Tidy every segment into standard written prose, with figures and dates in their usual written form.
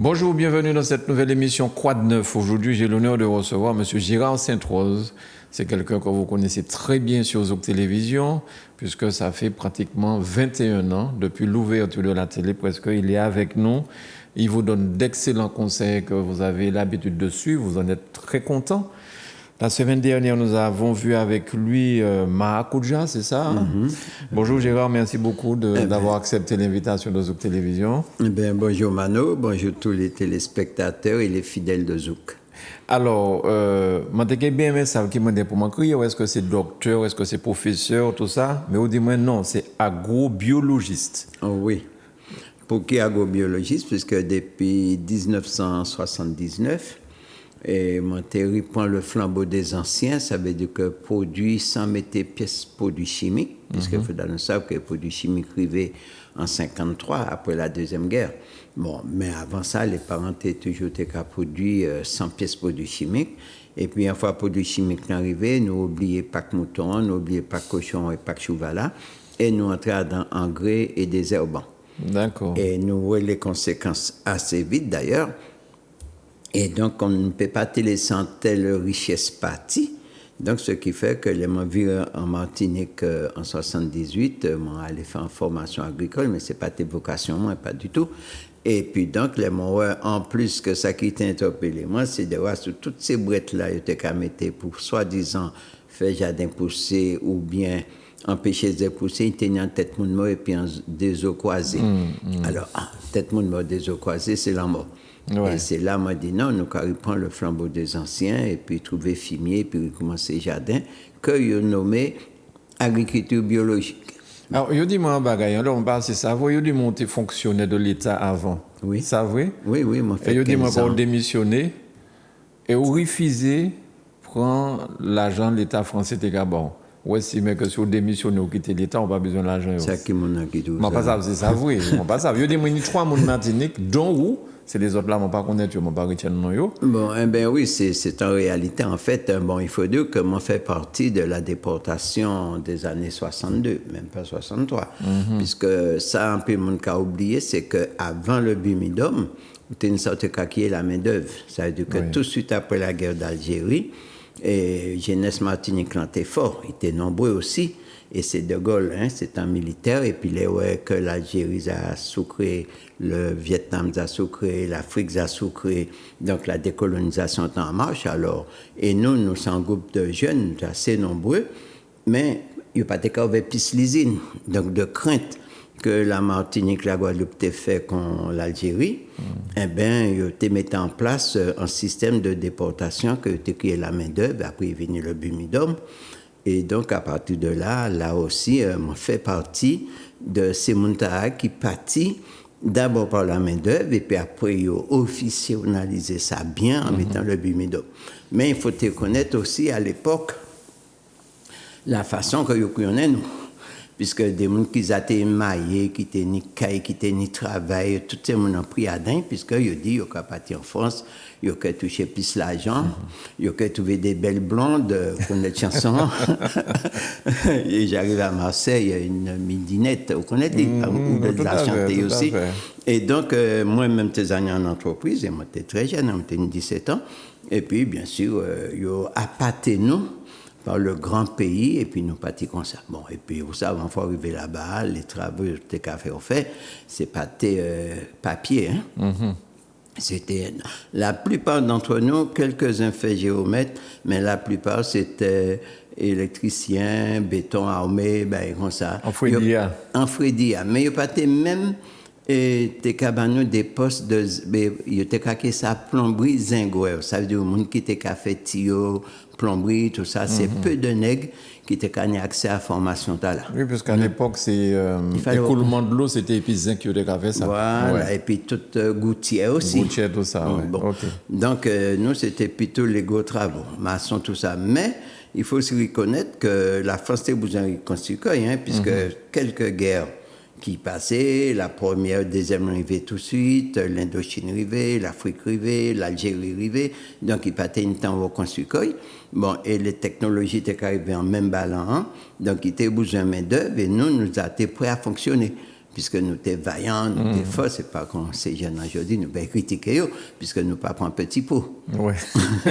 Bonjour, bienvenue dans cette nouvelle émission Quoi de neuf. Aujourd'hui, j'ai l'honneur de recevoir M. Girard Sainte-Rose. C'est quelqu'un que vous connaissez très bien sur Zouk Télévision, puisque ça fait pratiquement 21 ans, depuis l'ouverture de la télé, presque, il est avec nous. Il vous donne d'excellents conseils que vous avez l'habitude de suivre, vous en êtes très content. La semaine dernière, nous avons vu avec lui Maracuja, c'est ça? Bonjour Gérard, merci beaucoup d'avoir accepté l'invitation de Zouk Télévision. Bonjour Mano, bonjour tous les téléspectateurs et les fidèles de Zouk. Alors, je suis bien aimé ça qui m'a dit pour m'écrire, est-ce que c'est docteur, est-ce que c'est professeur, tout ça? Mais on dit moi non, c'est agrobiologiste. Oh oui. Pour qui agrobiologiste? Puisque depuis 1979, et Monterrey prend le flambeau des anciens, ça veut dire que produit sans mettre pièces produits chimiques, puisqu'il faut nous savoir que les produits chimiques arrivaient en 1953, après la Deuxième Guerre. Bon, mais avant ça, les parents étaient toujours produits sans pièces produits chimiques. Et puis, une fois produits chimiques arrivés, nous n'oublions pas que mouton, nous n'oublions pas que cochon et pas que chouvala, et nous entrons dans engrais et des herbants. D'accord. Et nous voyons les conséquences assez vite d'ailleurs. Et donc, on ne peut pas laisser en telle richesse partie. Donc, ce qui fait que les vivent en Martinique en 78, moi, allé faire une formation agricole, mais ce n'est pas tes vocations, moi, pas du tout. Et puis, donc, les mots, en plus que ça qui t'a interpellé, moi, c'est de voir sur toutes ces brettes-là, ils étaient qu'à mettre pour soi-disant faire jardin poussé ou bien empêcher de pousser, ils tenaient en tête moun mort et puis en des eaux croisées. Alors, tête moun mort, des eaux croisées, c'est la mort. Ouais. Et c'est là, moi, dit non, nous, quand il prend le flambeau des anciens, et puis trouver fumier, puis recommencer jardin, que il nommé agriculture biologique. Alors, il dit moi un bagage, là, on parle, c'est ça, vous, il dit monter fonctionnaire de l'État avant. Oui. Ça, vrai? Oui, moi, fait. Et il dit moi, pour démissionner, et vous refusez prendre l'argent de l'État français de Gabon. Ouais, si, mais que si vous démissionnez ou quittez l'État, on n'a pas besoin de l'argent. C'est qui mon qui dit ça? Pas ça, c'est ça, oui. Pas ça. Il dit moi, il y a 3 moun Martinique, dont où? C'est les autres là, je ne connais pas, je ne pas retenir non yo. Bon, oui, c'est en réalité, en fait, il faut dire que moi, fait partie de la déportation des années 62, même pas 63. Puisque ça, un peu, le monde a oublié, c'est qu'avant le Bumidum, il y a une sorte de caquier la main-d'œuvre. Ça veut dire que tout de suite après la guerre d'Algérie, et jeunesse Martinique était fort, ils étaient nombreux aussi. Et c'est De Gaulle, c'est un militaire, et puis les ouais que l'Algérie a sucré, le Vietnam a sucré, l'Afrique a sucré, donc la décolonisation est en marche alors. Et nous sommes un groupe de jeunes assez nombreux, mais il n'y a pas de cas avec pislisine, donc de crainte que la Martinique, la Guadeloupe t'ait fait contre l'Algérie, ils te mis en place un système de déportation que tu créé la main-d'œuvre, après il est venu le Bumidum. Et donc, à partir de là aussi, on fait partie de ces montagnes qui pâtit d'abord par la main-d'œuvre et puis après, ils ont officialisé ça bien en mettant le Bumidum. Mais il faut te connaître aussi à l'époque la façon que nous connaissons, nous. Puisque des gens qui étaient maillés, qui étaient ni caille, qui étaient ni travail, tout ces gens ont pris à dingue, puisqu'ils ont dit qu'ils ont partir en France, ils ont touché plus l'argent, ils ont trouvé des belles blondes, connaître chansons. Et j'arrive à Marseille, une midinette, vous connaissez, où de la chanter aussi. Et donc, moi-même, j'étais en entreprise, et moi, j'étais très jeune, j'étais 17 ans. Et puis, bien sûr, ils ont appâté nous par le grand pays, et puis nous partis comme ça. Bon, et puis, vous savez, il faut arriver là-bas, les travaux, les cafés ont fait, c'est pas tes papiers, C'était, la plupart d'entre nous, quelques-uns fait géomètre, mais la plupart, c'était électricien, béton armé, comme ça. En Frédia. Mais il n'y a pas même des cabanes, des postes de. Il y a ça plomberie zingueur. Ça veut dire, le monde qui était fait tuyau, plomberie, tout ça, c'est peu de nègres qui étaient accès à la formation là. Oui, parce qu'à l'époque, c'est l'écoulement de l'eau, c'était Épizin qui avait fait ça. Voilà, et puis toute Gouttière aussi. Gouttière, tout ça, oui. Bon. Okay. Donc, nous, c'était plutôt les gros travaux, maçon, tout ça. Mais il faut aussi reconnaître que la France était besoin de reconstruire, puisque quelques guerres qui passaient, la première, deuxième arrivée tout de suite, l'Indochine arrivée, l'Afrique arrivée, l'Algérie arrivée, donc il passait une temps au construire. Bon, et les technologies étaient arrivées en même ballon, donc il était besoin de main-d'œuvre et nous avons été prêts à fonctionner. puisque nous étions vaillants, nous étions forts, c'est pas qu'on ces jeunes aujourd'hui, nous pouvons critiquer eux, puisque nous pas prendre petit pot. Ouais.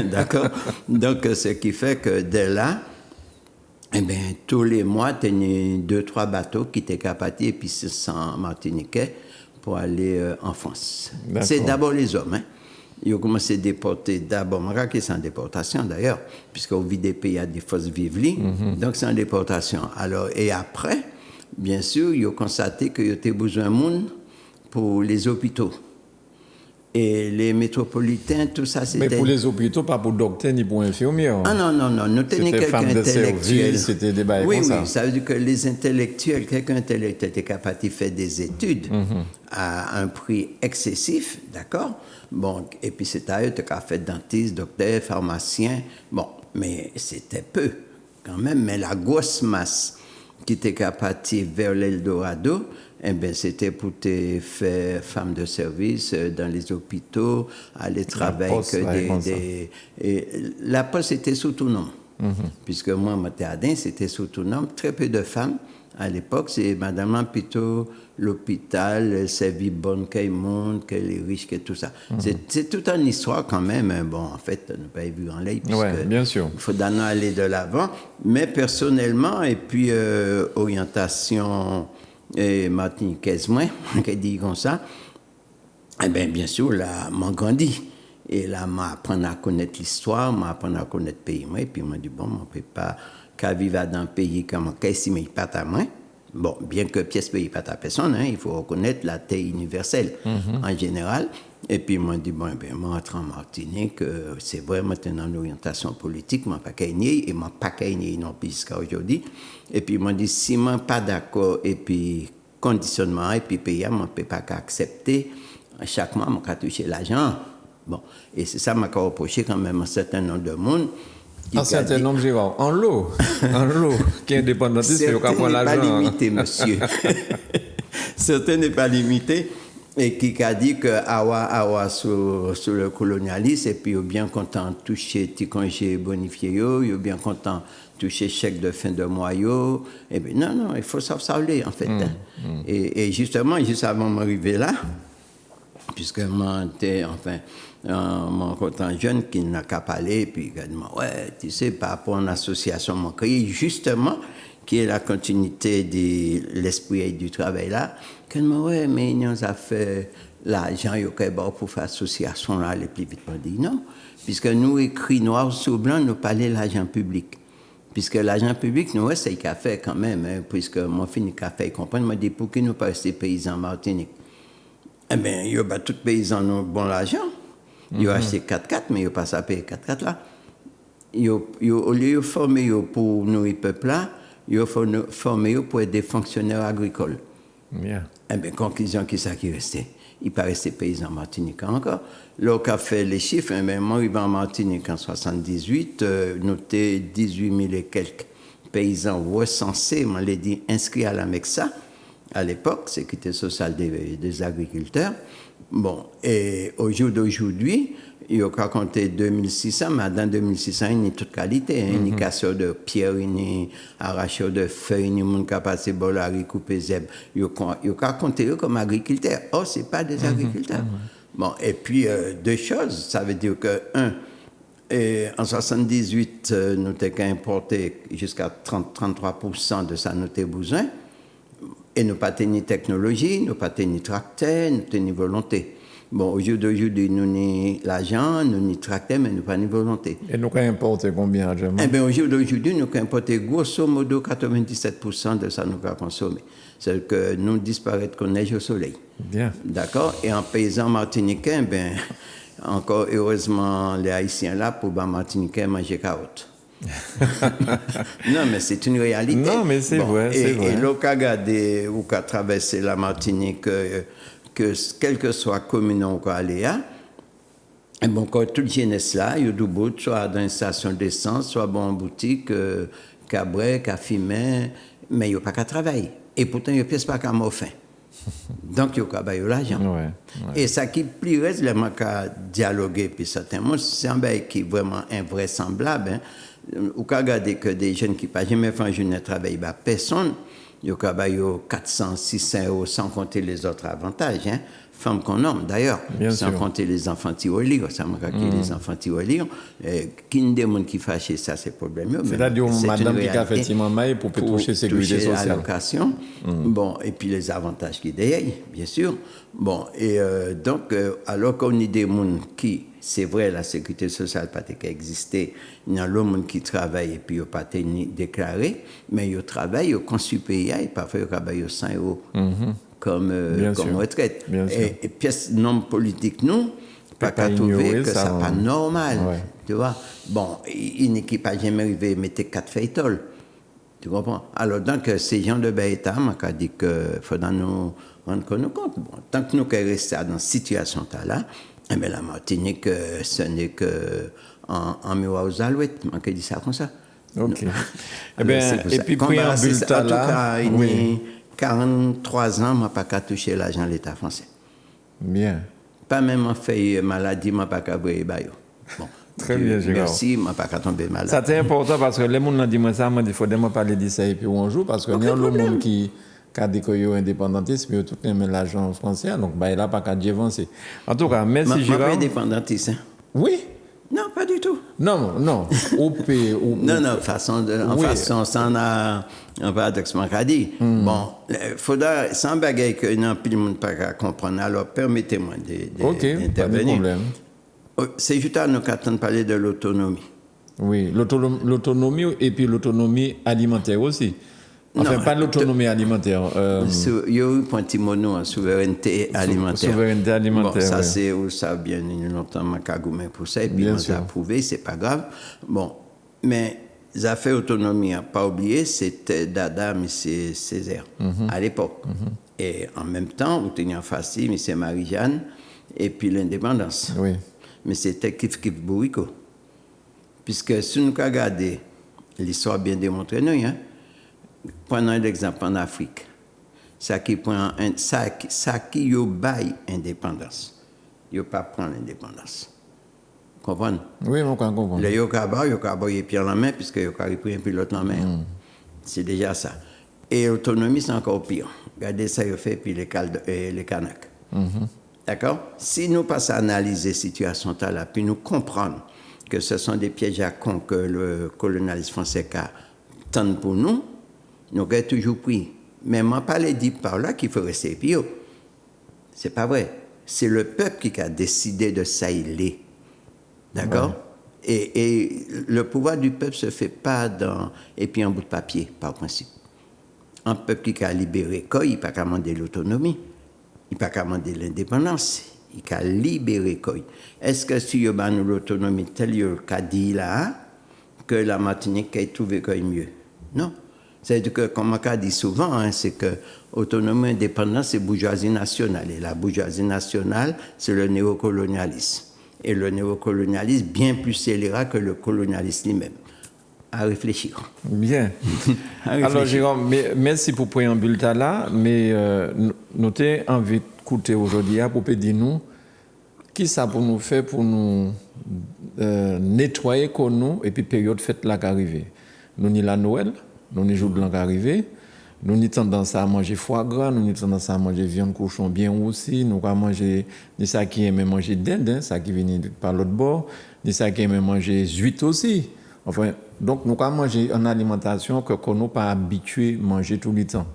D'accord? Donc, ce qui fait que dès là, eh bien, tous les mois, tu as 2-3 bateaux qui étaient capables et puis 600 Martiniquais pour aller en France. C'est d'abord les hommes, hein. Ils ont commencé à déporter d'abord, Marrakech, c'est en déportation d'ailleurs, puisqu'au vide des pays, il y a des forces vives, donc c'est en déportation. Alors, et après, bien sûr, ils ont constaté qu'il y avait besoin de monde pour les hôpitaux. Et les métropolitains, tout ça, c'était... Mais pour les hôpitaux, pas pour docteurs ni pour infirmiers. Ah non, nous tenions quelqu'un intellectuel. C'était des bails oui, comme ça. Oui, ça veut dire que les intellectuels, quelqu'un intellectuel était capable de faire des études à un prix excessif, d'accord? Bon, et puis c'est à eux qui ont fait dentiste, docteur, pharmacien. Bon, mais c'était peu quand même. Mais la grosse masse qui était capable de vers l'Eldorado, eh bien, c'était pour te faire femme de service dans les hôpitaux, aller travailler la poste était sous tout nom. Puisque moi, Matéadin, c'était sous tout nom. Très peu de femmes. À l'époque, c'est Madame plutôt l'hôpital, servie bonne, qu'elle monte, qu'elle est riche, que tout ça. C'est toute une histoire quand même. Bon, en fait, on n'a pas vu en l'air. Oui, bien sûr. Il faut aller de l'avant. Mais personnellement, et puis orientation martiniquaise, moi, qui dit comme ça, eh bien sûr, là, m'a grandi. Et là, m'a appris à connaître l'histoire, m'a appris à connaître le pays. Moi, et puis, m'a dit, bon, on ne peut pas qu'à vivre dans un pays comme ici, mais pas à moi. Bon, bien que pièce pays pas à personne, hein, il faut reconnaître la terre universelle en général. Et puis, m'a dit, bon, moi, rentre en Martinique, c'est vrai, maintenant, l'orientation politique, m'a pas gagné, et m'a pas gagné non plus jusqu'à aujourd'hui. Et puis, m'a dit, si m'a pas d'accord, et puis, conditionnement, et puis, pays, m'a peut pas accepter, chaque mois, m'a touché l'argent. Bon, et c'est ça m'a reproché quand même un certain nombre de monde. Un certain nombre, Gérard. En lot, qui est indépendantiste, il faut prendre l'argent. Certains n'est pas limité, monsieur. Certains n'est pas limité. Et qui a dit que Awa sur le colonialisme, et puis il est bien content de toucher petit congé bonifié, il est bien content de toucher chèque de fin de mois. Et bien non, il faut s'aller en fait. Et justement, juste avant d'arriver là, puisque moi, mon content jeune qui n'a qu'à parler, puis il a dit, ouais, tu sais, par rapport à une association, mon créé, justement, qui est la continuité de l'esprit et du travail là, qu'elle m'a dit, ouais, mais nous a fait l'argent pour faire l'association là le plus vite. On dit non, puisque nous, écrit noir sur blanc, nous parlons de l'argent public. Puisque l'argent public, nous, c'est ce qu'il a fait quand même, hein, puisque mon fils a fait comprendre, m'a dit, pour qui nous pas rester paysans en Martinique? Eh bien, il y a tout paysan ont bon l'argent. Ils ont acheté 4x4, mais ils n'ont pas sapé 4x4 là. Au lieu de former pour nourrir le peuple là, ils ont formé pour être des fonctionnaires agricoles. Yeah. Eh bien, conclusion, qui ça qui restait? Il pas resté paysan en Martinique encore. Là, on a fait les chiffres, mais moi, arrivé en Martinique en 78, nous étions 18 000 et quelques paysans recensés, on les dit inscrits à la MEXA. À l'époque, Sécurité sociale des agriculteurs. Bon, et au jour d'aujourd'hui, il y a compté 2600, mais dans 2600, il y a toute qualité. Ni casseur de pierre, ni arracheur de feuilles, ni monde qui a passé bolari, coupé zèbre. Il y a compté eux comme agriculteurs. Oh, ce n'est pas des agriculteurs. Bon, et puis, deux choses. Ça veut dire que, en 78, nous avons importé jusqu'à 33% de ça, nous avons besoin. Et nous pas ni technologie, nous pas ni tracteur, nous ni volonté. Bon, au jour d'aujourd'hui, nous ni l'argent, nous ni tracteur, mais nous pas ni volonté. Et nous avons importé combien d'argent? Eh bien, au jour d'aujourd'hui, nous avons importé grosso modo 97% de ça nous avons consommé. C'est que nous disparaître comme neige au soleil. Bien. D'accord? Et en paysan martiniquais, ben, encore heureusement, les Haïtiens là, pour les Martiniquais manger carottes. Non, mais c'est une réalité. Non, mais c'est vrai, c'est vrai. Et l'on a regardé ou qu'a traversé la Martinique, que quelle que soit la commune où on allait, et bon, quand toute jeunesse là, il y a du bout, soit dans une station d'essence, soit bon en boutique, cabret, fumé, mais il n'y a pas qu'à travailler. Et pourtant, il n'y a pas qu'à morfin. Donc, il y a qu'à bailler l'argent. Ouais. Et ça qui plus reste, les gens qui dialoguer, puis certains mots, c'est un bail qui est vraiment invraisemblable. Ou qu'à regarder que des jeunes qui n'ont pas jamais fait un journée de travail, personne, yo travaille 400, 600 euros sans compter les autres avantages, hein. Femmes qu'on nomme d'ailleurs, sans compter les enfants qui relire, ça m'a dit les enfants qui relire, qui ne demande qui fâche ça, c'est problème. C'est-à-dire madame qui a fait effectivement maille pour toucher sécurité sociale. Allocation, bon, et puis les avantages qui derrière, bien sûr. Bon, et donc, alors qu'on a des gens qui, c'est vrai, la sécurité sociale n'a pas existé, il y a d'autres gens qui travaillent et puis ils n'ont pas été déclarés, mais ils travaillent, ils conçu pays, et parfois ils travaillent 100 euros. Comme retraite. Et pièce non politique, nous, pas qu'à trouver que ça pas normal. Ouais. Tu vois? Bon, une équipe n'a jamais arrivé à mettre 4 feuilletons. Tu comprends? Alors, donc, ces gens de Baïta m'ont dit qu'il faudra nous rendre compte. Bon, tant que nous restons dans cette situation-là, eh bien, la Martinique, ce n'est qu'en miroir aux alouettes. On dit ça comme ça. OK. Eh bien, et puis, préambule là. En tout cas, oui. 43 ans, je n'ai pas qu'à toucher l'argent de l'État français. Bien. Pas même en fait maladie, je n'ai pas qu'à brûler. Bon. Très bien, Gérard. Merci, je n'ai pas qu'à tomber malade. Ça c'est important parce que les gens ont dit moi ça, il faut parler de ça et puis on joue parce que il y a le monde qui a dit qu'il y a indépendantiste, mais tout le monde l'argent français, donc il n'a pas qu'à avancer. En tout cas, merci Gérard. Je suis indépendantiste. Oui. Non, pas du tout. Non. Non, façon, ça on a un paradoxe qu'a dit. Bon, il faudra, sans bagaille que non, plus le monde pas comprendre, alors permettez-moi d'intervenir. Pas de problème. C'est juste à nous qu'attendre parler de l'autonomie. Oui, l'autonomie et puis l'autonomie alimentaire aussi. Enfin, pas l'autonomie alimentaire. Il y a eu un petit mot en souveraineté alimentaire. Souveraineté alimentaire. Bon, ça, c'est où ça bien longtemps, ma cagoumé pour ça, et puis on a approuvé, c'est pas grave. Bon, mais les affaires autonomie, à pas oublier, c'était Dada, M. Césaire, à l'époque. Et en même temps, vous teniez en face, M. Marie-Jeanne, et puis l'indépendance. Oui. Mais c'était Kif Bourrico. Puisque si nous regardons l'histoire bien démontrée, nous, hein, prenons l'exemple en Afrique. Ça qui y baille indépendance. Il pas prendre l'indépendance. Vous comprenez? Oui, on comprend. Le Yokaba, il pied en la main, puisque Yokaba il pris un pilote en main. C'est déjà ça. Et l'autonomie, c'est encore pire. Regardez ça, il fait, puis les Kanaks. D'accord? Si nous passons à analyser la situation là, puis nous comprendre que ce sont des pièges à con que le colonialisme français a tant pour nous, nous avons toujours pris. Mais je ne pas dit par là qu'il faut rester pire. Ce n'est pas vrai. C'est le peuple qui a décidé de s'aïler. D'accord? Ouais. Et le pouvoir du peuple ne se fait pas et puis en bout de papier, par principe. Un peuple qui a libéré, il n'a pas qu'à demander l'autonomie, il n'a pas qu'à demander l'indépendance, il a libéré. Est-ce que si il y a l'autonomie telle qu'a dit là, que la Martinique a trouvé mieux? Non. C'est-à-dire que, comme on dit souvent, hein, c'est que autonomie et indépendance, c'est bourgeoisie nationale. Et la bourgeoisie nationale, c'est le néocolonialisme. Et le néocolonialisme, bien plus scélérat que le colonialisme lui-même. À réfléchir. Bien. Alors, Jérôme, merci pour le préambule là, mais nous avons envie d'écouter aujourd'hui pour dire nous, qui ça pour nous faire pour nous nettoyer comme nous, et puis période fête là qui arrive. Nous avons la Noël. Nous avons jours blancs arrivés, nous avons tendance à manger foie gras, nous avons tendance à manger viande cochon bien aussi, nous avons manger ni ça qui aime manger dinde, hein, ça qui vient par l'autre bord, ni ça qui aime manger huîtres aussi. Enfin, donc nous avons manger une alimentation que nous n'avons pas habitué à manger tout le temps.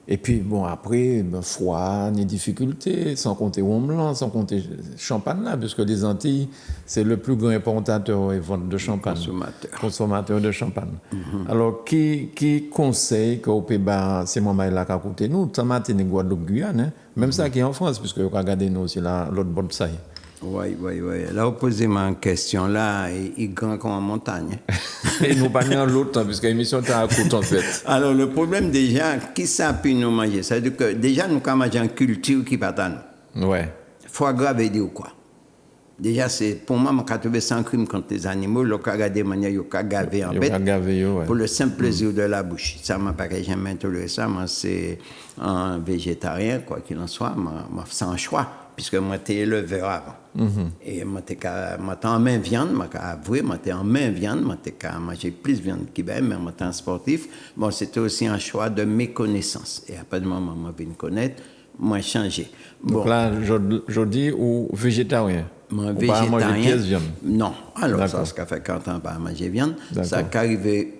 Et puis, bon, après, froid, des difficultés, sans compter rhum blanc, sans compter champagne là, puisque les Antilles, c'est le plus grand importateur et vendeur de champagne. Consommateur de champagne. Alors, qui conseille qu'au Pays-Bas, c'est moi là qui a coûté nous, Martinique, Guadeloupe, Guyane, hein? Même ça qui est en France, puisque vous regardez nous aussi l'autre bord de ça. Oui. Là, vous posez ma question là, il est grand comme en montagne. Et nous pas en l'autre, puisque l'émission est à coûte en fait. Alors, le problème déjà, qui ça peut nous manger? C'est-à-dire que déjà, nous avons mangé une culture qui pas nous. Ouais. Foie gras veut dire quoi? Déjà, c'est pour moi, je trouve sans crime contre les animaux, le cas de manière, il y a gavé en bête. Pour le simple plaisir de la bouche. Ça m'a pas jamais toléré ça, moi, c'est un végétarien, quoi qu'il en soit, moi, sans choix. puisque moi, j'étais éleveur avant. Et moi, j'étais en main viande, moi, avoué, moi, j'étais en main viande, moi, j'étais manger plus de viande qu'il y mais moi, j'étais un sportif. Bon, c'était aussi un choix de méconnaissance. Et après le moment où moi, je viens connaître, moi, changé. Bon. Donc là, je dis, ou végétarien? Moi, ou pas manger pièce viande? Non. Alors, ça fait 40 ans, pas manger viande. Ça qu'arrivait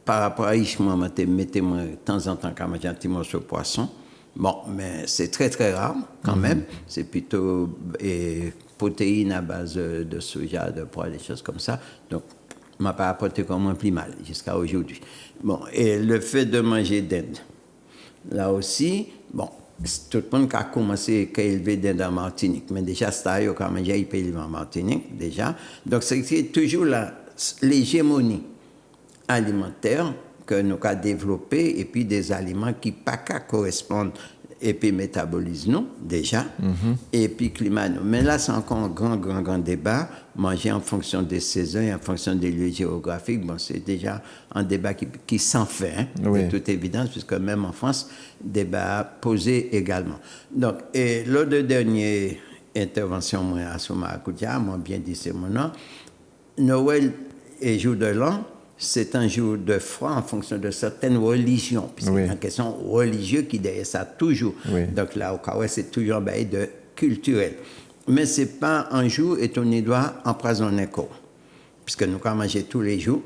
par rapport à Ishmael, moi, mettez-moi de temps en temps quand manger un petit morceau de poisson. Bon, mais c'est très, très rare quand même. C'est plutôt protéines à base de soja, de pois, des choses comme ça. Donc, m'a pas apporté comme moins plus mal jusqu'à aujourd'hui. Bon, et le fait de manger dinde, là aussi, bon, tout le monde a commencé à élever dinde en Martinique. Mais déjà, c'est à quand manger, il peut élever en Martinique, déjà. Donc, c'est toujours l'hégémonie alimentaire que nous avons développé et puis des aliments qui pas qu'à correspondre et puis métabolisme nous déjà et puis climat nous. Mais là c'est encore un grand débat. Manger en fonction des saisons et en fonction des lieux géographiques, bon c'est déjà un débat qui s'en fait de toute évidence puisque même en France débat posé également. Donc et lors de dernière intervention moi à Souma Koudia, moi bien dit c'est mon nom. Noël et jour de l'an, c'est un jour de foi en fonction de certaines religions, puisque c'est une question religieuse qui derrière ça toujours. Donc là, au Kawa, c'est toujours un bail de culturel. Mais ce n'est pas un jour et on y doit empoisonner corps. Puisque nous avons mangé tous les jours.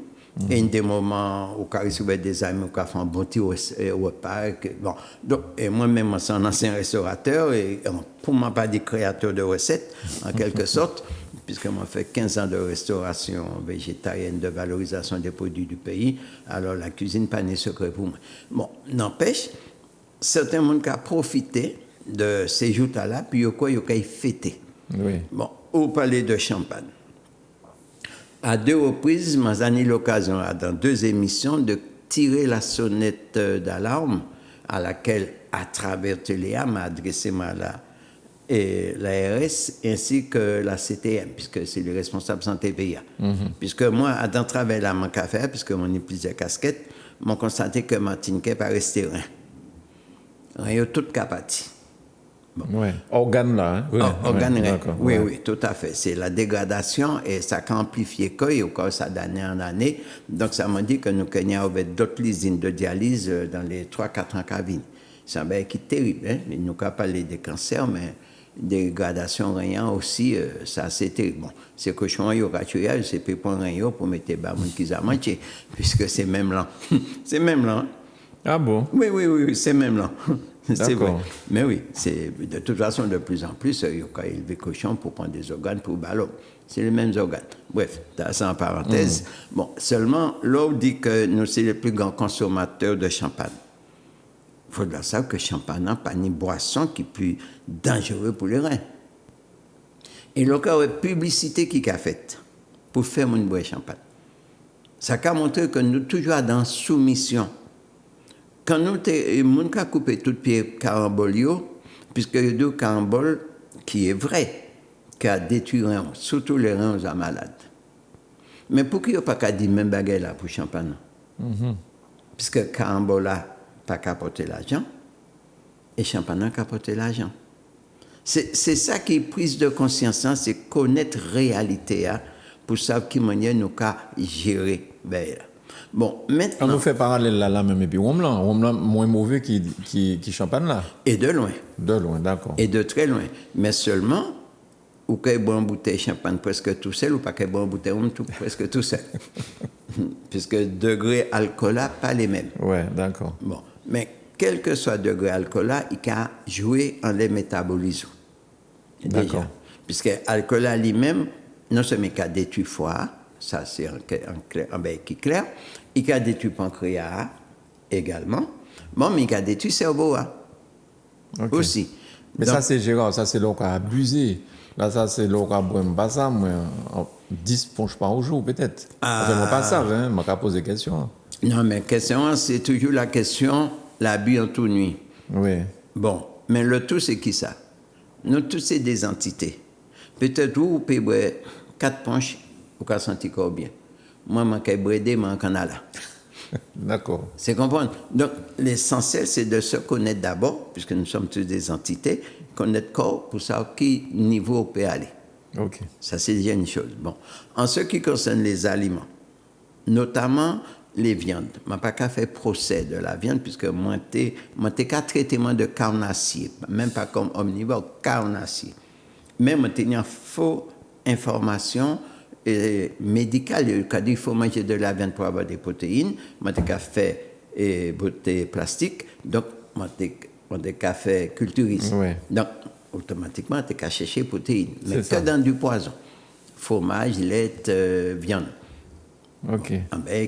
Et des moments où on a des amis qui font un bon petit repas. Bon. Donc, et moi-même, je suis un ancien restaurateur et pour moi, pas des créateurs de recettes, en quelque sorte. Puisque moi, j'ai fait 15 ans de restauration végétarienne, de valorisation des produits du pays, alors la cuisine pas n'est secret pour moi. Bon, n'empêche, certains monde qui ont profité de ces jours-là, puis ils ont fêté. Bon, au palais de Champagne. À 2 reprises, j'ai eu l'occasion, dans 2 émissions, de tirer la sonnette d'alarme à laquelle, à travers Téléa, m'a adressé et l'ARS ainsi que la CTM, puisque c'est le responsable santé PIA. Puisque moi, dans le travail là, mon café, puisque mon ai plusieurs casquettes, j'ai constaté que Martinique n'est pas resté rien. Rien tout capati. Organe là. Organe, oui, tout à fait. C'est la dégradation et ça a amplifié ça d'année en année. Donc ça m'a dit que nous avons d'autres usines de dialyse dans les 3-4 ans qui viennent. C'est un bail qui est terrible. Nous avons parlé des cancers, mais dégradation rien aussi, ça c'est terrible. Bon, c'est cochon, il y aura tué, c'est pas rien pour mettre des bamons qui ont manqué, puisque c'est même là. C'est même là. Ah bon? Oui, c'est même là. C'est vrai. Mais oui, c'est de toute façon, de plus en plus, il y a élevé cochon pour prendre des organes pour ballon. C'est les mêmes organes. Bref, ça en parenthèse. Bon, seulement, l'on dit que nous sommes les plus grands consommateurs de champagne. Il faut dire ça que champagne n'a pas une boisson qui est plus dangereuse pour les reins. Et le cas de publicité qui a faite pour faire mon boire champagne. Ça a montré que nous toujours dans soumission. Quand nous avons coupé tout pied carambolio, puisque il y a 2 caramboles qui est vrai, qui a détruit les reins, surtout les reins aux malades. Mais pourquoi il n'y a pas qu'à dire même bagaille là pour champagne? Puisque carambola pas qu'apporter l'argent et champagne qu'apporter l'argent. C'est ça qui est prise de conscience, c'est connaître la réalité pour savoir qui manière nous qu'à gérer. Bon, maintenant. On nous fait parallèle là même et puis Romeland moins mauvais qui champagne là. Et de loin. De loin, d'accord. Et de très loin. Mais seulement, ou qu'il y ait une bouteille de champagne presque tout seul, ou pas qu'il y ait une bouteille presque tout seul. Puisque degré alcool pas les mêmes. Ouais, d'accord. Bon, mais quel que soit le degré alcool, il a joué en les métabolismes. D'accord. Puisque l'alcool lui-même, non seulement qu'il a détruit foie, ça c'est un bail qui est clair, il a détruit pancréas également, bon, mais il a détruit cerveau aussi. Mais donc, ça c'est Gérard, ça c'est l'on qui a abusé. Là, ça c'est l'on qui a boire pas ça, mais 10 ponches par jour peut-être. Enfin, moi pas ça, je vais poser des questions. Non, mais question, c'est toujours la question, l'abus en toute nuit. Oui. Bon, mais le tout c'est qui ça? Nous tous c'est des entités. Peut-être vous pouvez boire 4 ponches, vous pouvez sentir bien. Moi, je suis brédé, mais je suis là. D'accord. C'est comprendre. Donc, l'essentiel, c'est de se connaître d'abord, puisque nous sommes tous des entités, connaître le corps pour savoir qui niveau on peut aller. OK. Ça, c'est déjà une chose. Bon. En ce qui concerne les aliments, notamment les viandes, je n'ai pas qu'à faire procès de la viande, puisque moi, je qu'à traitement de carnassier, même pas comme omnivore, carnassier. Mais moi, j'ai une fausse information médicale. Il faut manger de la viande pour avoir des protéines. Moi, j'ai qu'à faire beauté plastique. Donc, moi, j'ai qu'à faire culturiste. Ouais. Donc, automatiquement, tu qu'à chercher protéines. Mais que ça. dans du poison. Fromage, lait, viande. OK.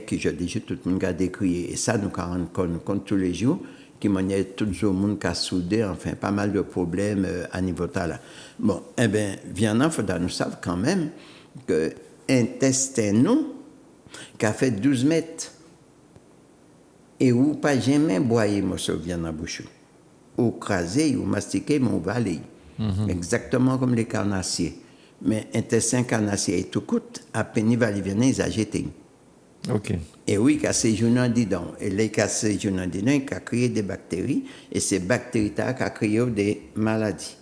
Que je dis, tout le monde a décrié. Et ça, nous nous rendons compte tous les jours, qui maniait tout le monde qui a soudé, enfin, pas mal de problèmes à niveau là. Bon, eh bien, viandant, il faudra nous savoir quand même que intestin, nous, qui a fait 12 mètres, et où pas jamais boyer morceau de viande en bouche. Ou craser, ou mastiquer, mais on va aller. Exactement comme les carnassiers. Mais intestin carnassier et tout coûte, à peine il va aller venir, ils agiter. OK. Et oui, quand c'est journal dedans, et les quand c'est journal dedans, il a créé des bactéries, et ces bactéries-là ont créé des maladies,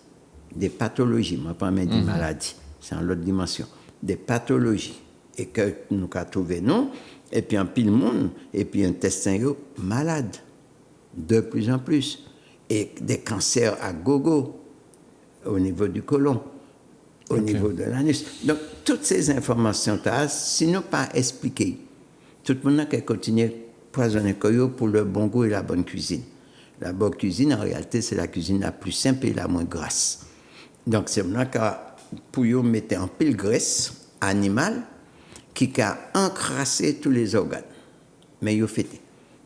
des pathologies. Moi, pas des maladies, c'est en l'autre dimension. Des pathologies. Et que nous avons trouvé, nous, et puis en pile monde, et puis intestin malade, de plus en plus. Et des cancers à gogo, au niveau du côlon, au niveau de l'anus. Donc, toutes ces informations-là, sinon pas expliquées, tout le monde a continué à poisonner pour le bon goût et la bonne cuisine. La bonne cuisine, en réalité, c'est la cuisine la plus simple et la moins grasse. Donc, c'est maintenant que pour vous mettre en pile graisse animale qui a encrassé tous les organes. Mais vous faites.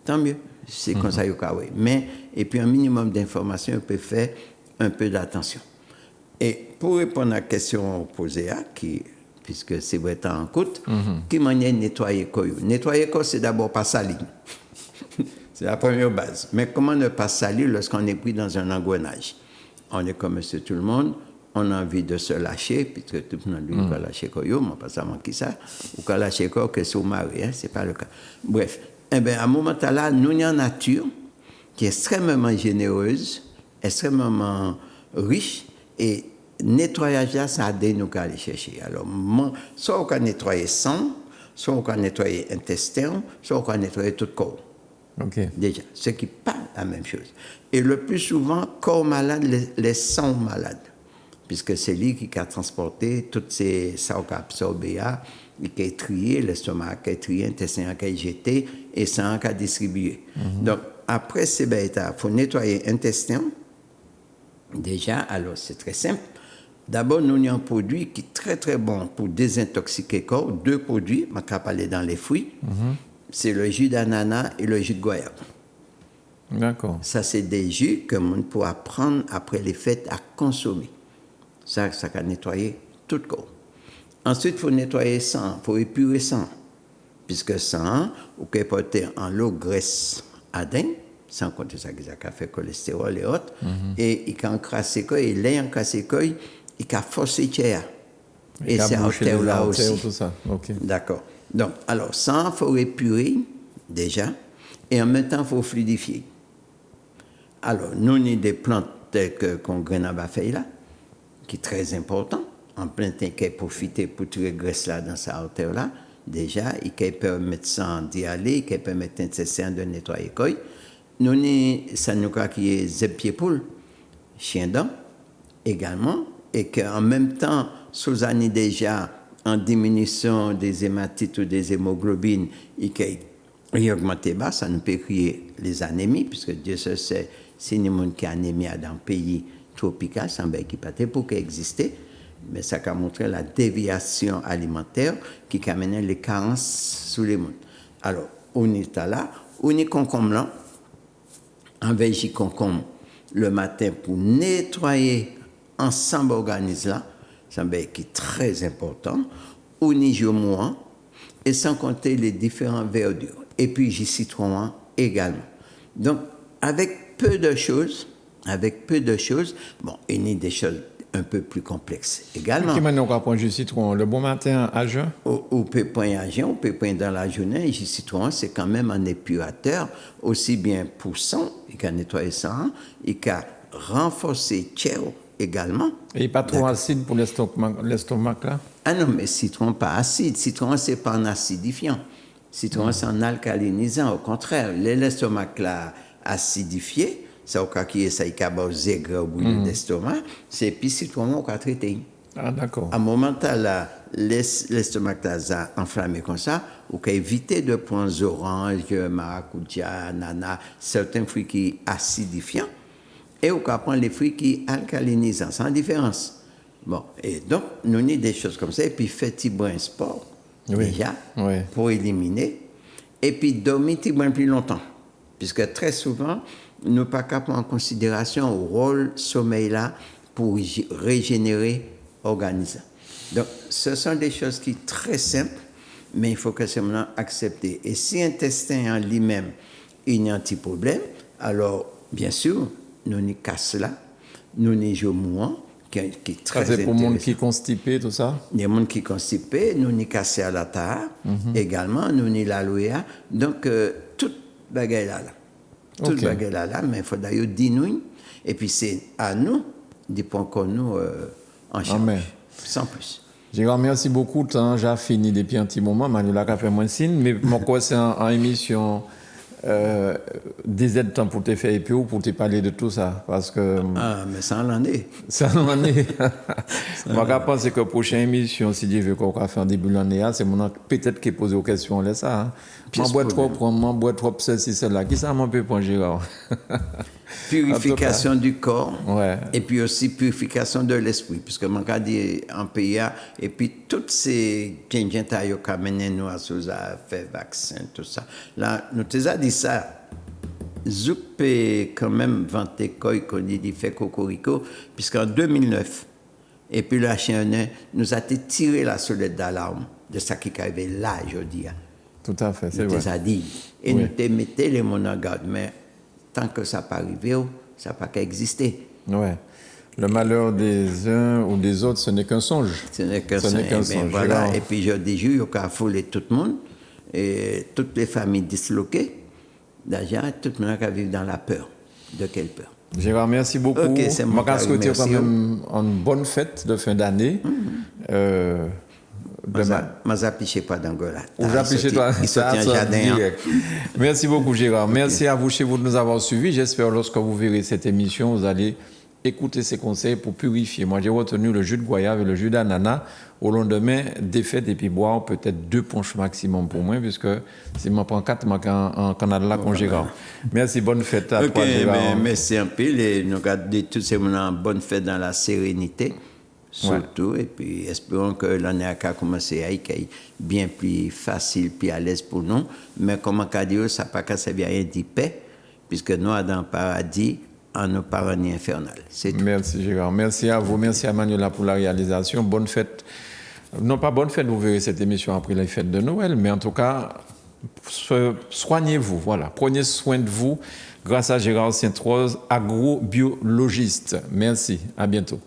Tant mieux. C'est comme ça, oui. Mais, et puis, un minimum d'informations, on peut faire un peu d'attention. Et pour répondre à la question posée, puisque c'est vrai temps en coûte, qui manière nettoyer le corps? Nettoyer le corps, c'est d'abord pas salir. C'est la première base. Mais comment ne pas salir lorsqu'on est pris dans un engrenage? On est comme monsieur tout le monde, on a envie de se lâcher, puisque tout le monde lui va lâcher le corps, mais pas ça manquer ça, ou quand lâcher le corps que c'est au mari, hein, c'est pas le cas. Bref, eh bien, à un moment là, nous avons une nature qui est extrêmement généreuse, extrêmement riche, et nettoyage là, ça aide nous à aller chercher. Alors, soit on peut nettoyer sang, soit on peut nettoyer intestin, soit on peut nettoyer tout le corps. OK. Déjà, ce qui n'est pas la même chose. Et le plus souvent, corps malade, les sangs malades. Puisque c'est lui qui a transporté toutes ces sangs qui a absorbé, qui a trié, l'estomac qui a trié, l'intestin qui a jeté, et sang qui a distribué. Donc, après ces bêtes, il faut nettoyer l'intestin. Déjà, alors c'est très simple. D'abord, nous avons un produit qui est très très bon pour désintoxiquer le corps. 2 produits, je vais parler dans les fruits. C'est le jus d'ananas et le jus de goyave. D'accord. Ça, c'est des jus que l'on pourra prendre après les fêtes à consommer. Ça va nettoyer tout le corps. Ensuite, il faut nettoyer le sang, il faut épurer le sang. Puisque le sang, vous pouvez porter en l'eau graisse adin, sans compter ça qui a fait cholestérol et autres, et il a encrassé quoi, et l'air encrassé quoi, il a forcé chair. Et c'est artère là aussi. Tout ça. OK. D'accord. Donc, alors, ça, il faut épurer, déjà, et en même temps, il faut fluidifier. Alors, nous, on a des plantes telles que qu'on graine à bafeuille là, qui est très important, en plein temps, qui profiter pour tuer graisse là dans sa artère là, déjà, il peut permettre ça d'y aller, il peut permettre l'intestin de nettoyer quoi. Nous, ça nous a qui est zèbre poule, chien dent, également, et qu'en même temps, sous année déjà, en diminution des hématites ou des hémoglobines, il augmente bas, ça nous peut créer les anémies, puisque Dieu se sait, si nous avons qui anémie dans un pays tropical, ça ne peut pas pour exister, mais ça a montré la déviation alimentaire qui a mené les carences sous les mondes. Alors, on est là, on est concombre là, en végé concombre le matin pour nettoyer ensemble l'organisme là, ça qui est très important, on y joue moins, et sans compter les différents verdures. Et puis, j'ai citron également. Donc, avec peu de choses, bon, il y a des choses un peu plus complexes également. Qui maintenant on prend jus citron le bon matin à jeun? On peut prendre à jeun, on peut prendre dans la journée. Jus citron, c'est quand même un épurateur, aussi bien pour sang, il peut nettoyer ça, il peut renforcer le également. Et pas trop acide pour l'estomac là? Ah non, mais citron pas acide. Citron, c'est pas un acidifiant. Citron, c'est un alcalinisant. Au contraire, l'estomac là acidifié, ça au cas qui est ça, il y a un zègre au bout de l'estomac, c'est puis citron, on peut traiter. Ah, d'accord. À un moment là, l'estomac là enflammé comme ça, on peut éviter de prendre orange, maracuja, ananas, certains fruits qui sont acidifiants, et on peut prendre les fruits qui sont alcalinisants, sans différence. Bon, et donc, nous avons des choses comme ça, et puis fait petit brin sport, déjà, pour éliminer, et puis dormir petit brin plus longtemps, puisque très souvent, nous ne pas prendre en considération le rôle sommeil là pour régénérer l'organisme. Donc, ce sont des choses qui sont très simples, mais il faut que c'est maintenant accepté. Et si l'intestin en lui-même, il y a un petit problème, alors, bien sûr, nous n'y casse là, nous n'y jouons qui est très intéressant. C'est pour le monde qui est constipé, tout ça? Il y a des gens qui sont constipés, nous n'y casse à la terre, également, nous n'y la louer. Donc, toute bagaille là. Toute bagaille là, mais il faut d'ailleurs dire nous, et puis c'est à nous de prendre nous en charge. Amen. Sans plus. Gérard, merci beaucoup. J'ai fini depuis un petit moment. Manuela a fait moins de signe, mais mon quoi c'est en émission des aides temps pour te faire EPO, pour te parler de tout ça. Parce que. Ah, mais ça en est. Ça en est. Moi, je pense que la prochaine émission, si Dieu veut qu'on va faire en début de l'année, c'est mon peut-être qui pose aux questions, là, ça. Moi, je bois trop, ceci, cela. Qui ça, mon peu pour Gérard? Purification du corps, et puis aussi purification de l'esprit, puisque mon cas dit en pays, et puis toutes ces gens qui ont mené nous à faire vaccin, tout ça. Là, nous t'avons dit ça, Zoup est quand même vanté qu'on dit fait cocorico, puisqu'en 2009, et puis la chaîne nous a tiré la sonnette d'alarme de ce qui arrivait là, je dis. Tout à fait, c'est vrai. Nous t'avons dit, et nous te mettons les mots en garde, mais tant que ça n'a pas arrivé, ça n'a pas qu'à exister. Ouais. Le malheur des uns ou des autres, ce n'est qu'un songe. Ce n'est qu'un songe. Voilà. Et puis je dis, il faut affoler tout le monde, et toutes les familles disloquées. D'ailleurs, tout le monde qui vit dans la peur. De quelle peur? Gérard, merci beaucoup. Ok, c'est mon cas. Je souhaite quand même une bonne fête de fin d'année. Je n'appliche pas d'Angola. Merci beaucoup, Gérard. Merci à vous chez vous de nous avoir suivis. J'espère lorsque vous verrez cette émission, vous allez écouter ces conseils pour purifier. Moi, j'ai retenu le jus de goyave et le jus d'ananas au lendemain des fêtes et puis boire peut-être 2 punches maximum pour moi, puisque si je prends 4, je en Canada là comme Gérard. Merci, bonne fête à toi, Gérard. Merci un peu. Nous gardons tous ces moments bonne fête dans la sérénité. Surtout, et puis espérons que l'année a commencé à être bien plus facile, plus à l'aise pour nous. Mais comme on a dit, ça n'a pas qu'à servir à rien de paix, puisque nous, dans le paradis, en nos paradis infernal. C'est tout. Merci, Gérard. Merci à vous. Merci à Manuela pour la réalisation. Bonne fête. Non, pas bonne fête, vous verrez cette émission après les fêtes de Noël, mais en tout cas, soignez-vous. Voilà. Prenez soin de vous grâce à Gérard Sainte-Rose, agrobiologiste. Merci. À bientôt.